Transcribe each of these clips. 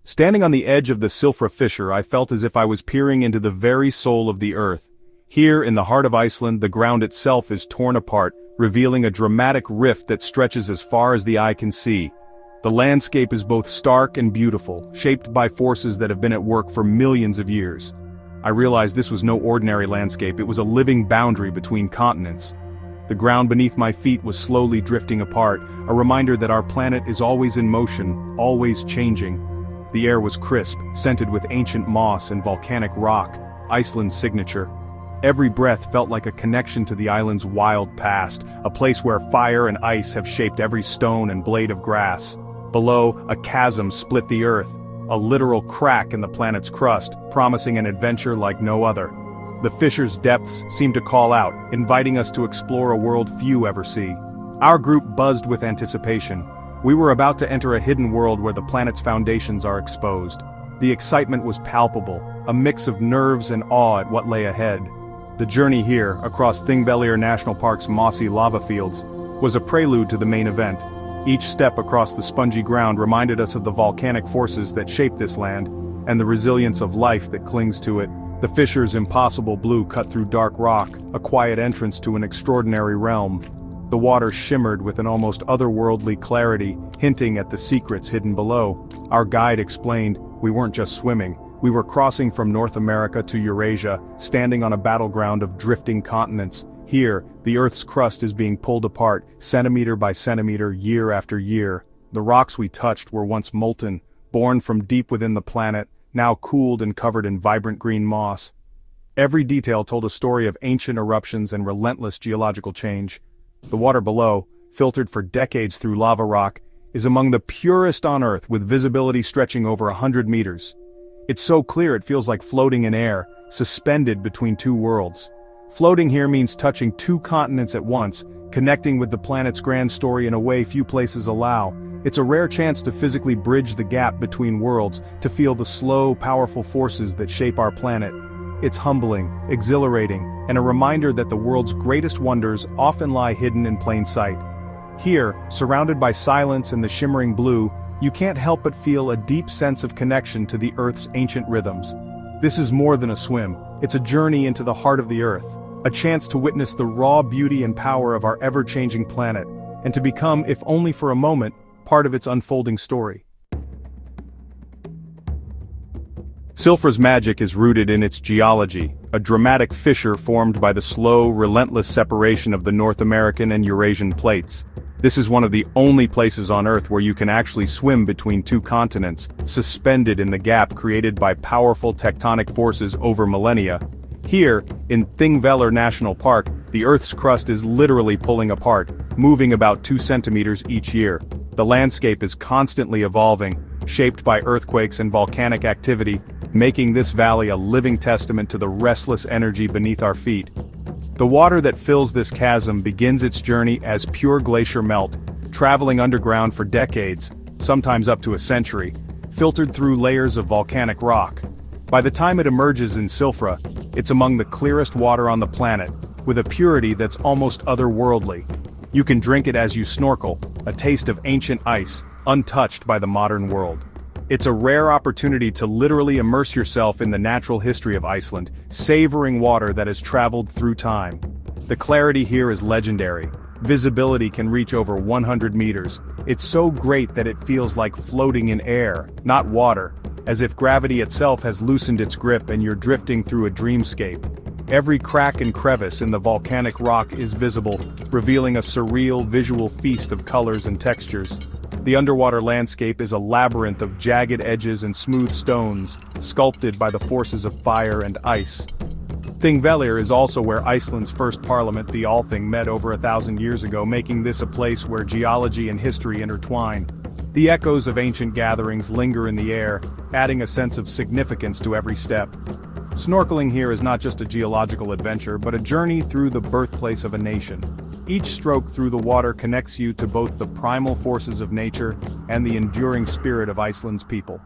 Standing on the edge of the Silfra Fissure, I felt as if I was peering into the very soul of the earth. Here, in the heart of Iceland, the ground itself is torn apart, revealing a dramatic rift that stretches as far as the eye can see. The landscape is both stark and beautiful, shaped by forces that have been at work for millions of years. I realized this was no ordinary landscape, it was a living boundary between continents. The ground beneath my feet was slowly drifting apart, a reminder that our planet is always in motion, always changing. The air was crisp, scented with ancient moss and volcanic rock, Iceland's signature. Every breath felt like a connection to the island's wild past, a place where fire and ice have shaped every stone and blade of grass. Below, a chasm split the earth, a literal crack in the planet's crust, promising an adventure like no other. The fissure's depths seemed to call out, inviting us to explore a world few ever see. Our group buzzed with anticipation. We were about to enter a hidden world where the planet's foundations are exposed. The excitement was palpable, a mix of nerves and awe at what lay ahead. The journey here, across Thingvellir National Park's mossy lava fields, was a prelude to the main event. Each step across the spongy ground reminded us of the volcanic forces that shape this land, and the resilience of life that clings to it. The fissure's impossible blue cut through dark rock, a quiet entrance to an extraordinary realm. The water shimmered with an almost otherworldly clarity, hinting at the secrets hidden below. Our guide explained, we weren't just swimming, we were crossing from North America to Eurasia, standing on a battleground of drifting continents. Here, the Earth's crust is being pulled apart, centimeter by centimeter, year after year. The rocks we touched were once molten, born from deep within the planet, now cooled and covered in vibrant green moss. Every detail told a story of ancient eruptions and relentless geological change. The water below, filtered for decades through lava rock, is among the purest on Earth, with visibility stretching over 100 meters. It's so clear it feels like floating in air, suspended between two worlds. Floating here means touching two continents at once, connecting with the planet's grand story in a way few places allow. It's a rare chance to physically bridge the gap between worlds, to feel the slow, powerful forces that shape our planet. It's humbling, exhilarating, and a reminder that the world's greatest wonders often lie hidden in plain sight. Here, surrounded by silence and the shimmering blue, you can't help but feel a deep sense of connection to the Earth's ancient rhythms. This is more than a swim, it's a journey into the heart of the Earth, a chance to witness the raw beauty and power of our ever-changing planet, and to become, if only for a moment, part of its unfolding story. Silfra's magic is rooted in its geology, a dramatic fissure formed by the slow, relentless separation of the North American and Eurasian plates. This is one of the only places on Earth where you can actually swim between two continents, suspended in the gap created by powerful tectonic forces over millennia. Here, in Thingvellir National Park, the Earth's crust is literally pulling apart, moving about 2 centimeters each year. The landscape is constantly evolving, shaped by earthquakes and volcanic activity, making this valley a living testament to the restless energy beneath our feet. The water that fills this chasm begins its journey as pure glacier melt, traveling underground for decades, sometimes up to a century, filtered through layers of volcanic rock. By the time it emerges in Silfra, it's among the clearest water on the planet, with a purity that's almost otherworldly. You can drink it as you snorkel, a taste of ancient ice, untouched by the modern world. It's a rare opportunity to literally immerse yourself in the natural history of Iceland, savoring water that has traveled through time. The clarity here is legendary. Visibility can reach over 100 meters. It's so great that it feels like floating in air, not water, as if gravity itself has loosened its grip and you're drifting through a dreamscape. Every crack and crevice in the volcanic rock is visible, revealing a surreal visual feast of colors and textures. The underwater landscape is a labyrinth of jagged edges and smooth stones, sculpted by the forces of fire and ice. Thingvellir is also where Iceland's first parliament, the Althing, met over 1,000 years ago, making this a place where geology and history intertwine. The echoes of ancient gatherings linger in the air, adding a sense of significance to every step. Snorkeling here is not just a geological adventure, but a journey through the birthplace of a nation. Each stroke through the water connects you to both the primal forces of nature and the enduring spirit of Iceland's people.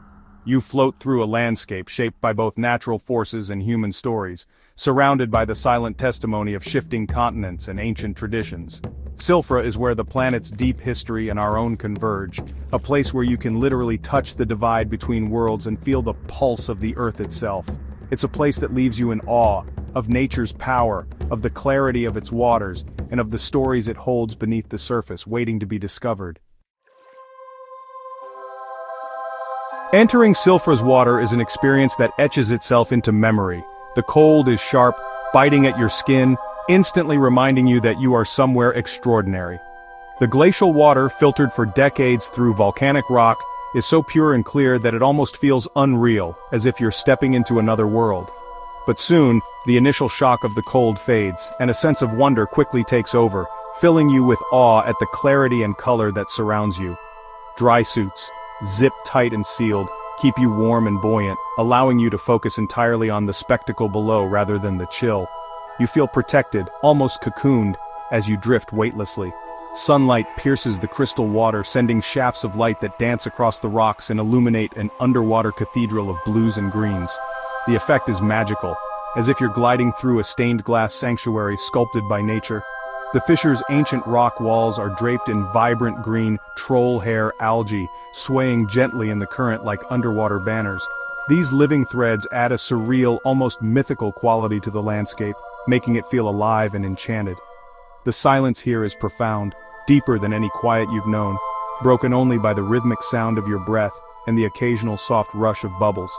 You float through a landscape shaped by both natural forces and human stories, surrounded by the silent testimony of shifting continents and ancient traditions. Silfra is where the planet's deep history and our own converge, a place where you can literally touch the divide between worlds and feel the pulse of the Earth itself. It's a place that leaves you in awe of nature's power, of the clarity of its waters, and of the stories it holds beneath the surface, waiting to be discovered. Entering Silfra's water is an experience that etches itself into memory. The cold is sharp, biting at your skin, instantly reminding you that you are somewhere extraordinary. The glacial water, filtered for decades through volcanic rock, is so pure and clear that it almost feels unreal, as if you're stepping into another world. But soon, the initial shock of the cold fades, and a sense of wonder quickly takes over, filling you with awe at the clarity and color that surrounds you. Dry suits, zipped tight and sealed, keep you warm and buoyant, allowing you to focus entirely on the spectacle below rather than the chill. You feel protected, almost cocooned, as you drift weightlessly. Sunlight pierces the crystal water, sending shafts of light that dance across the rocks and illuminate an underwater cathedral of blues and greens. The effect is magical, as if you're gliding through a stained glass sanctuary sculpted by nature. The fissure's ancient rock walls are draped in vibrant green, troll hair algae, swaying gently in the current like underwater banners. These living threads add a surreal, almost mythical quality to the landscape, making it feel alive and enchanted. The silence here is profound, deeper than any quiet you've known, broken only by the rhythmic sound of your breath and the occasional soft rush of bubbles.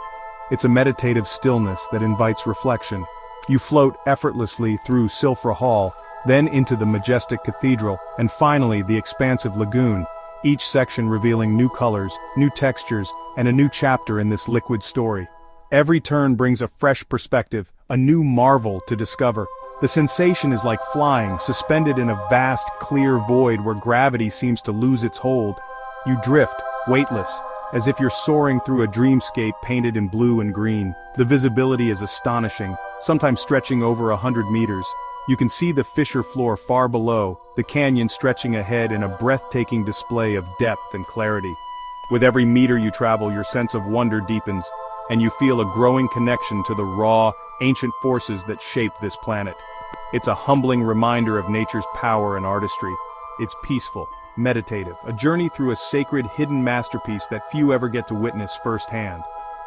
It's a meditative stillness that invites reflection. You float effortlessly through Silfra Hall, then into the majestic cathedral, and finally the expansive lagoon, each section revealing new colors, new textures, and a new chapter in this liquid story. Every turn brings a fresh perspective, a new marvel to discover. The sensation is like flying, suspended in a vast, clear void where gravity seems to lose its hold. You drift, weightless, as if you're soaring through a dreamscape painted in blue and green. The visibility is astonishing, sometimes stretching over 100 meters. You can see the fissure floor far below, the canyon stretching ahead in a breathtaking display of depth and clarity. With every meter you travel, your sense of wonder deepens, and you feel a growing connection to the raw, ancient forces that shape this planet. It's a humbling reminder of nature's power and artistry. It's peaceful, meditative, a journey through a sacred, hidden masterpiece that few ever get to witness firsthand.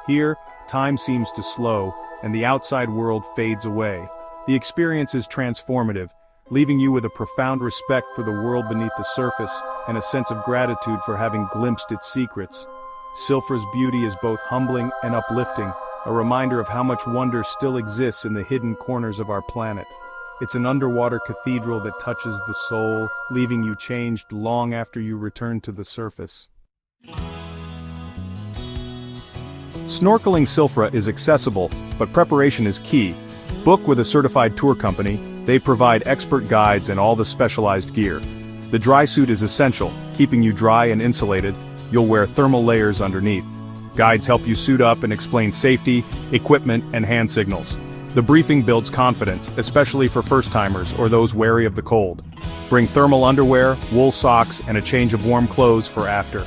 Here, time seems to slow, and the outside world fades away. The experience is transformative, leaving you with a profound respect for the world beneath the surface and a sense of gratitude for having glimpsed its secrets. Silfra's beauty is both humbling and uplifting, a reminder of how much wonder still exists in the hidden corners of our planet. It's an underwater cathedral that touches the soul, leaving you changed long after you return to the surface. Snorkeling Silfra is accessible, but preparation is key. Book with a certified tour company. They provide expert guides and all the specialized gear. The dry suit is essential, keeping you dry and insulated. You'll wear thermal layers underneath. Guides help you suit up and explain safety, equipment, and hand signals. The briefing builds confidence, especially for first-timers or those wary of the cold. Bring thermal underwear, wool socks, and a change of warm clothes for after.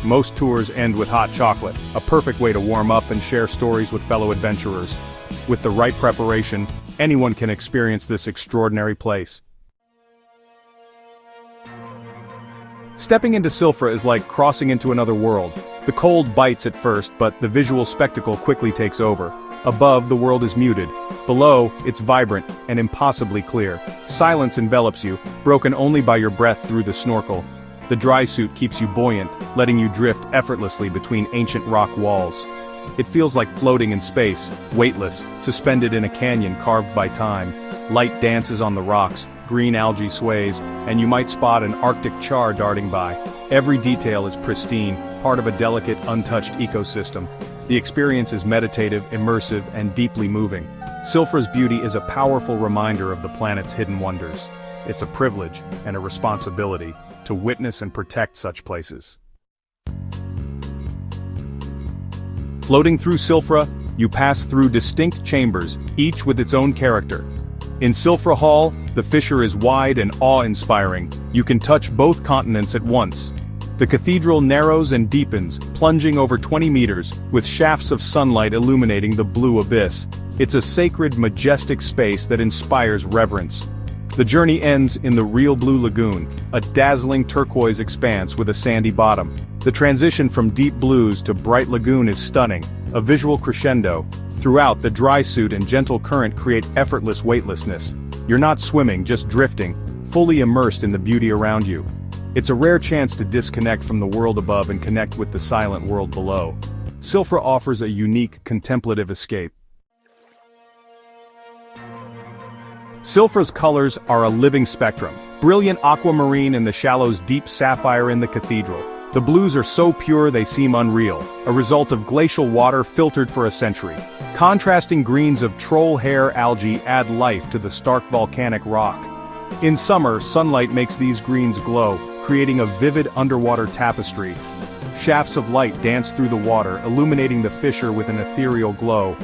Most tours end with hot chocolate, a perfect way to warm up and share stories with fellow adventurers. With the right preparation, anyone can experience this extraordinary place. Stepping into Silfra is like crossing into another world. The cold bites at first, but the visual spectacle quickly takes over. Above, the world is muted. Below, it's vibrant and impossibly clear. Silence envelops you, broken only by your breath through the snorkel. The dry suit keeps you buoyant, letting you drift effortlessly between ancient rock walls. It feels like floating in space, weightless, suspended in a canyon carved by time. Light dances on the rocks, green algae sways, and you might spot an Arctic char darting by. Every detail is pristine, part of a delicate, untouched ecosystem. The experience is meditative, immersive, and deeply moving. Silfra's beauty is a powerful reminder of the planet's hidden wonders. It's a privilege and a responsibility to witness and protect such places. Floating through Silfra, you pass through distinct chambers, each with its own character. In Silfra Hall, the fissure is wide and awe-inspiring. You can touch both continents at once. The cathedral narrows and deepens, plunging over 20 meters, with shafts of sunlight illuminating the blue abyss. It's a sacred, majestic space that inspires reverence. The journey ends in the Real Blue Lagoon, a dazzling turquoise expanse with a sandy bottom. The transition from deep blues to bright lagoon is stunning, a visual crescendo. Throughout, the dry suit and gentle current create effortless weightlessness. You're not swimming, just drifting, fully immersed in the beauty around you. It's a rare chance to disconnect from the world above and connect with the silent world below. Silfra offers a unique, contemplative escape. Silfra's colors are a living spectrum. Brilliant aquamarine in the shallows, deep sapphire in the cathedral. The blues are so pure they seem unreal, a result of glacial water filtered for a century. Contrasting greens of troll hair algae add life to the stark volcanic rock. In summer, sunlight makes these greens glow, creating a vivid underwater tapestry. Shafts of light dance through the water, illuminating the fissure with an ethereal glow.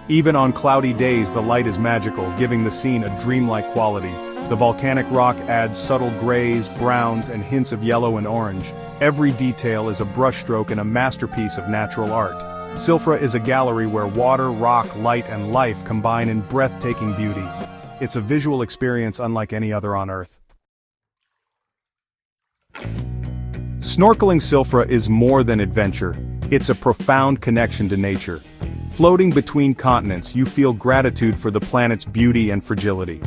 Even on cloudy days, the light is magical, giving the scene a dreamlike quality. The volcanic rock adds subtle grays, browns, and hints of yellow and orange. Every detail is a brushstroke and a masterpiece of natural art. Silfra is a gallery where water, rock, light, and life combine in breathtaking beauty. It's a visual experience unlike any other on Earth. Snorkeling Silfra is more than adventure. It's a profound connection to nature. Floating between continents, you feel gratitude for the planet's beauty and fragility.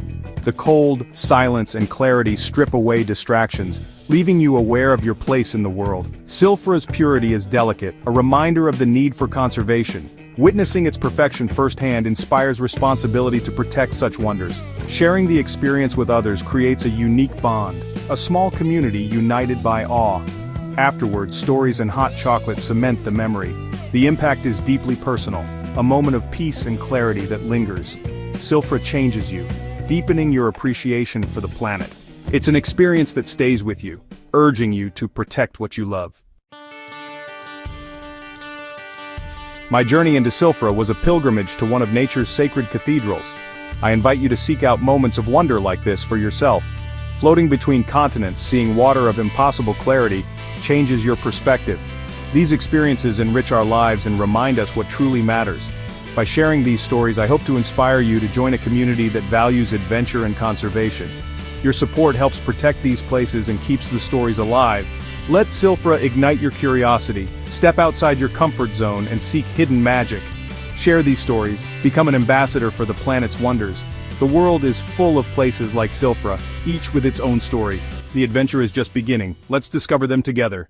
The cold, silence, and clarity strip away distractions, leaving you aware of your place in the world. Silfra's purity is delicate, a reminder of the need for conservation. Witnessing its perfection firsthand inspires responsibility to protect such wonders. Sharing the experience with others creates a unique bond, a small community united by awe. Afterwards, stories and hot chocolate cement the memory. The impact is deeply personal, a moment of peace and clarity that lingers. Silfra changes you, deepening your appreciation for the planet. It's an experience that stays with you, urging you to protect what you love. My journey into Silfra was a pilgrimage to one of nature's sacred cathedrals. I invite you to seek out moments of wonder like this for yourself. Floating between continents, seeing water of impossible clarity, changes your perspective. These experiences enrich our lives and remind us what truly matters. By sharing these stories, I hope to inspire you to join a community that values adventure and conservation. Your support helps protect these places and keeps the stories alive. Let Silfra ignite your curiosity, step outside your comfort zone and seek hidden magic. Share these stories, become an ambassador for the planet's wonders. The world is full of places like Silfra, each with its own story. The adventure is just beginning. Let's discover them together.